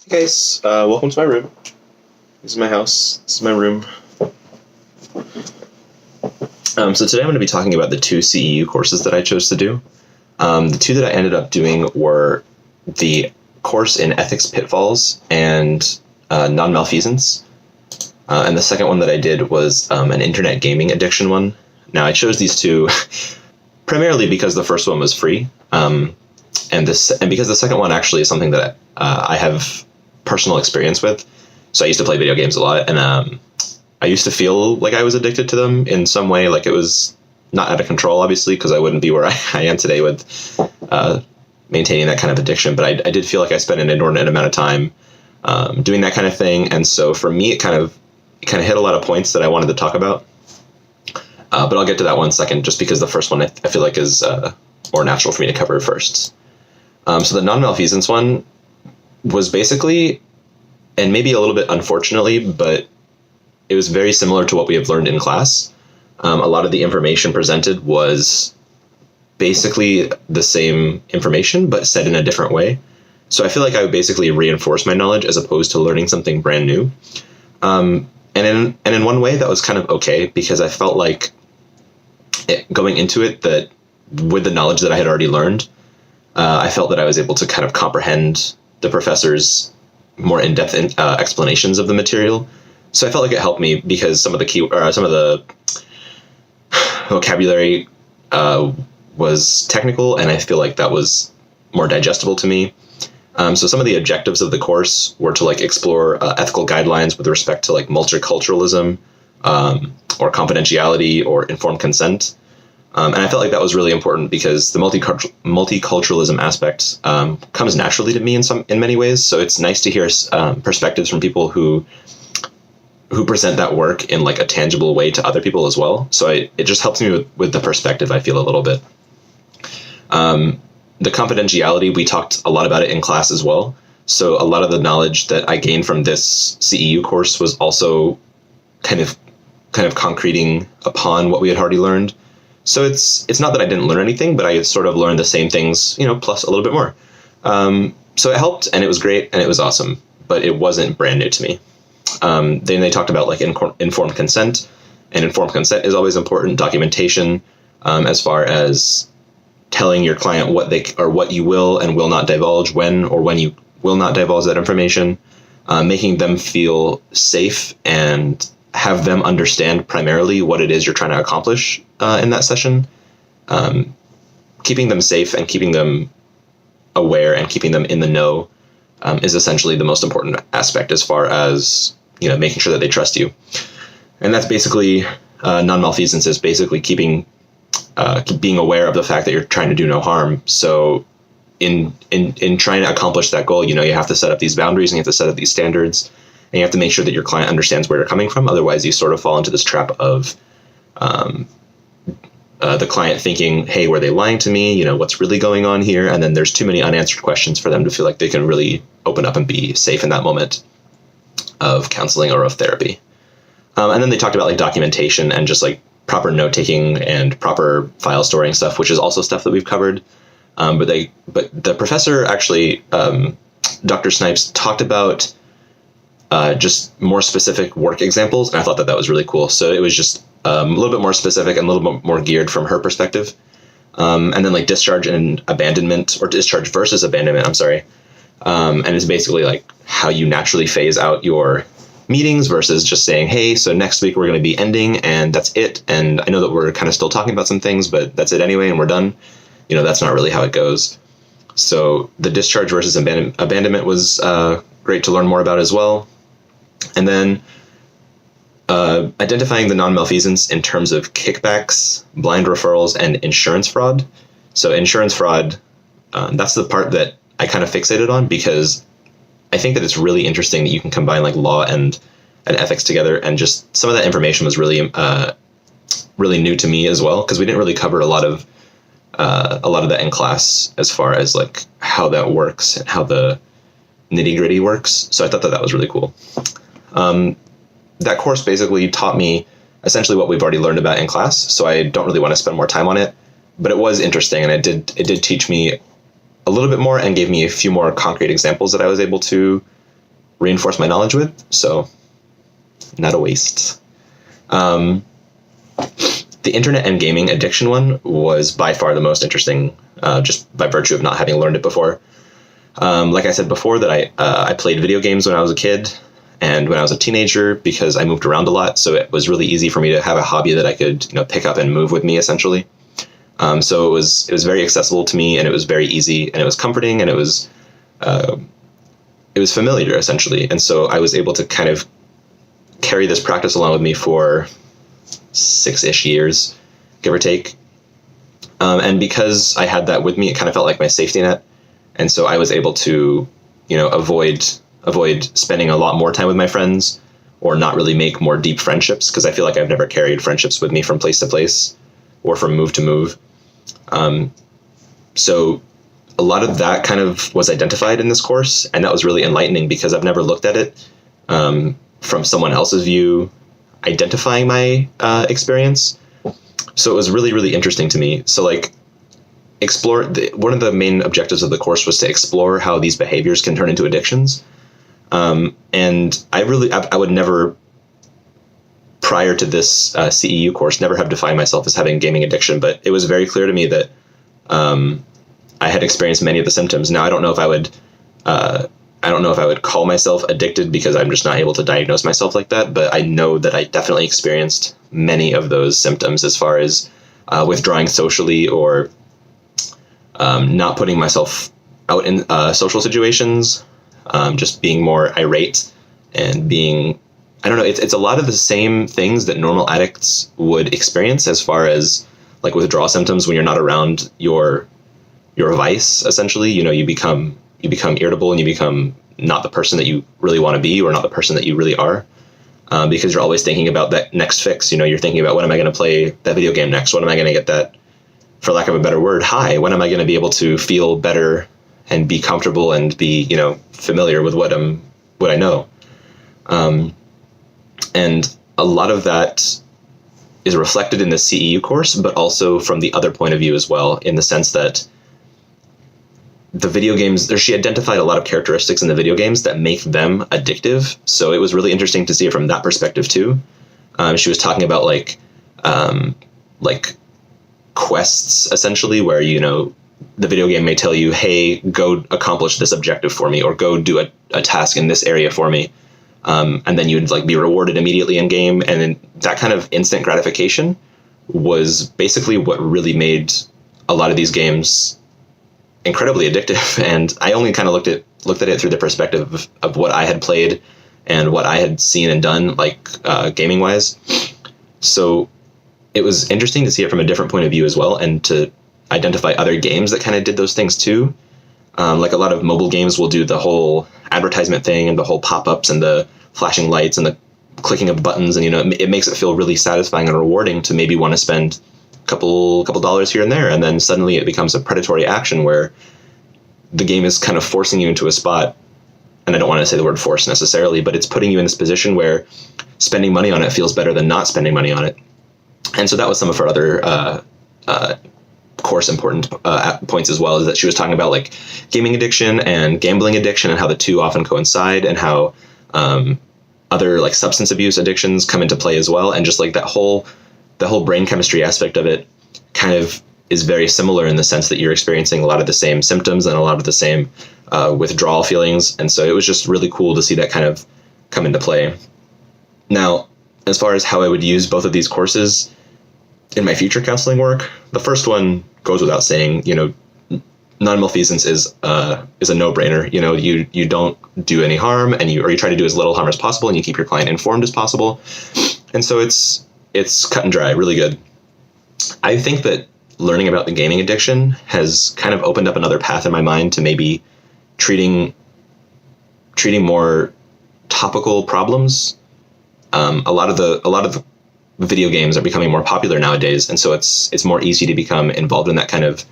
Hey guys, welcome to my room. This is my house. This is my room. So today I'm going to be talking about the two CEU courses that I chose to do. The two that I ended up doing were the course in ethics pitfalls and non-malfeasance. And the second one that I did was an internet gaming addiction one. Now I chose these two primarily because the first one was free, and because the second one actually is something that I have personal experience with. So I used to play video games a lot, and I used to feel like I was addicted to them in some way, like it was not out of control, obviously, because I wouldn't be where I am today with maintaining that kind of addiction. But I did feel like I spent an inordinate amount of time doing that kind of thing, and so for me, it kind of hit a lot of points that I wanted to talk about. But I'll get to that one second, just because the first one I feel like is more natural for me to cover first. So the non-malfeasance one was basically, and maybe a little bit unfortunately, but it was very similar to what we have learned in class. A lot of the information presented was basically the same information, but said in a different way. So I feel like I would basically reinforce my knowledge as opposed to learning something brand new. And in one way that was kind of okay, because I felt like going into it, that with the knowledge that I had already learned, I felt that I was able to kind of comprehend the professor's more in-depth explanations of the material. So I felt like it helped me because some of the vocabulary was technical, and I feel like that was more digestible to me. So some of the objectives of the course were to explore ethical guidelines with respect to multiculturalism, or confidentiality, or informed consent. And I felt like that was really important because the multiculturalism aspect comes naturally to me in many ways. So it's nice to hear perspectives from people who present that work in a tangible way to other people as well. So it just helps me with the perspective, I feel, a little bit. The confidentiality, we talked a lot about it in class as well. So a lot of the knowledge that I gained from this CEU course was also kind of concreting upon what we had already learned. So it's not that I didn't learn anything, but I sort of learned the same things, plus a little bit more. So it helped, and it was great, and it was awesome, but it wasn't brand new to me. Then they talked about informed consent, and informed consent is always important. Documentation, as far as telling your client what you will and will not divulge, when you will not divulge that information, making them feel safe and have them understand primarily what it is you're trying to accomplish in that session. Keeping them safe and keeping them aware and keeping them in the know is essentially the most important aspect, as far as making sure that they trust you. And that's basically non-malfeasance is basically being aware of the fact that you're trying to do no harm. So in trying to accomplish that goal, you have to set up these boundaries, and you have to set up these standards, and you have to make sure that your client understands where you're coming from. Otherwise, you sort of fall into this trap of the client thinking, hey, were they lying to me? What's really going on here? And then there's too many unanswered questions for them to feel like they can really open up and be safe in that moment of counseling or of therapy. And then they talked about documentation and just proper note taking and proper file storing stuff, which is also stuff that we've covered. But the professor actually, Dr. Snipes, talked about just more specific work examples, and I thought that was really cool. So it was just a little bit more specific and a little bit more geared from her perspective. And then discharge and abandonment, or discharge versus abandonment, I'm sorry. And it's basically how you naturally phase out your meetings versus just saying, hey, so next week we're going to be ending and that's it. And I know that we're kind of still talking about some things, but that's it anyway, and we're done. That's not really how it goes. So the discharge versus abandonment was great to learn more about as well. And then identifying the non-malfeasance in terms of kickbacks, blind referrals, and insurance fraud. So insurance fraud, that's the part that I kind of fixated on, because I think that it's really interesting that you can combine law and ethics together. And just some of that information was really new to me as well, because we didn't really cover a lot of that in class, as far as how that works and how the nitty-gritty works. So I thought that was really cool. That course basically taught me essentially what we've already learned about in class, so I don't really want to spend more time on it, but it was interesting, and it did teach me a little bit more and gave me a few more concrete examples that I was able to reinforce my knowledge with. So not a waste. The internet and gaming addiction one was by far the most interesting, just by virtue of not having learned it before. Like I said before, that I played video games when I was a kid and when I was a teenager because I moved around a lot. So it was really easy for me to have a hobby that I could, pick up and move with me, essentially. So it was very accessible to me, and it was very easy, and it was comforting, and it was familiar, essentially. And so I was able to kind of carry this practice along with me for 6-ish years, give or take. And because I had that with me, it kind of felt like my safety net. And so I was able to, avoid spending a lot more time with my friends, or not really make more deep friendships, because I feel like I've never carried friendships with me from place to place or from move to move. So a lot of that kind of was identified in this course, and that was really enlightening because I've never looked at it from someone else's view, identifying my experience. So it was really, really interesting to me. So one of the main objectives of the course was to explore how these behaviors can turn into addictions. And I would never, prior to this CEU course, never have defined myself as having gaming addiction, but it was very clear to me that I had experienced many of the symptoms. Now, I don't know if I would call myself addicted because I'm just not able to diagnose myself like that, but I know that I definitely experienced many of those symptoms as far as withdrawing socially, or not putting myself out in social situations, just being more irate and being, I don't know, it's a lot of the same things that normal addicts would experience as far as like withdrawal symptoms when you're not around your vice, essentially. You become irritable, and you become not the person that you really want to be, or not the person that you really are, because you're always thinking about that next fix. You're thinking about, when am I going to play that video game next? When am I going to get that, for lack of a better word, high? When am I going to be able to feel better and be comfortable and be, familiar with what I know? And a lot of that is reflected in the CEU course, but also from the other point of view as well, in the sense that the video games, she identified a lot of characteristics in the video games that make them addictive. So it was really interesting to see it from that perspective too. She was talking about like quests, essentially, where, the video game may tell you, hey, go accomplish this objective for me, or go do a task in this area for me. And then you'd be rewarded immediately in game. And then that kind of instant gratification was basically what really made a lot of these games incredibly addictive. And I only kind of looked at it through the perspective of what I had played and what I had seen and done, gaming wise. So it was interesting to see it from a different point of view as well, and to identify other games that kind of did those things too. A lot of mobile games will do the whole advertisement thing and the whole pop-ups and the flashing lights and the clicking of buttons. And, it makes it feel really satisfying and rewarding to maybe want to spend a couple dollars here and there. And then suddenly it becomes a predatory action where the game is kind of forcing you into a spot. And I don't want to say the word force necessarily, but it's putting you in this position where spending money on it feels better than not spending money on it. And so that was some of her other course important points as well, is that she was talking about gaming addiction and gambling addiction, and how the two often coincide, and how other substance abuse addictions come into play as well. And just the whole brain chemistry aspect of it kind of is very similar, in the sense that you're experiencing a lot of the same symptoms and a lot of the same withdrawal feelings. And so it was just really cool to see that kind of come into play. Now, as far as how I would use both of these courses in my future counseling work, the first one goes without saying. Non-malfeasance is a no-brainer. You don't do any harm, and you try to do as little harm as possible, and you keep your client informed as possible. And so it's cut and dry, really good. I think that learning about the gaming addiction has kind of opened up another path in my mind to maybe treating more topical problems. A lot of the video games are becoming more popular nowadays, and so it's more easy to become involved in that kind of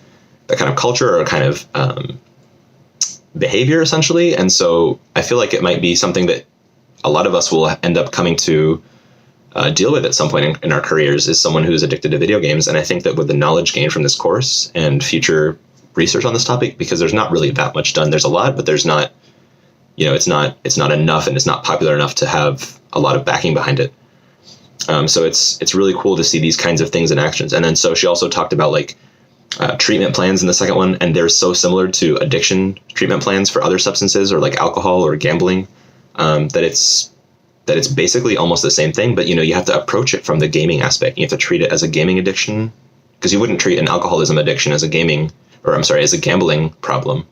culture, or kind of behavior, essentially. And so I feel like it might be something that a lot of us will end up coming to deal with at some point in our careers, is someone who's addicted to video games. And I think that with the knowledge gained from this course and future research on this topic, because there's not really that much done. There's a lot, but there's not it's not enough and it's not popular enough to have a lot of backing behind it. So it's really cool to see these kinds of things in actions. And then so she also talked about like treatment plans in the second one, and they're so similar to addiction treatment plans for other substances or like alcohol or gambling, that it's basically almost the same thing. But you have to approach it from the gaming aspect. You have to treat it as a gaming addiction, because you wouldn't treat an alcoholism addiction as a gambling problem.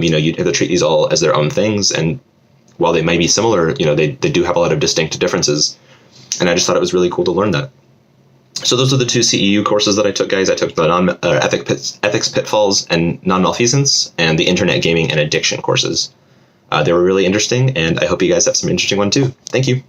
You'd have to treat these all as their own things. And while they may be similar, they do have a lot of distinct differences. And I just thought it was really cool to learn that. So those are the 2 CEU courses that I took, guys. I took the ethics pitfalls and non-malfeasance, and the internet gaming and addiction courses. They were really interesting, and I hope you guys have some interesting one too. Thank you.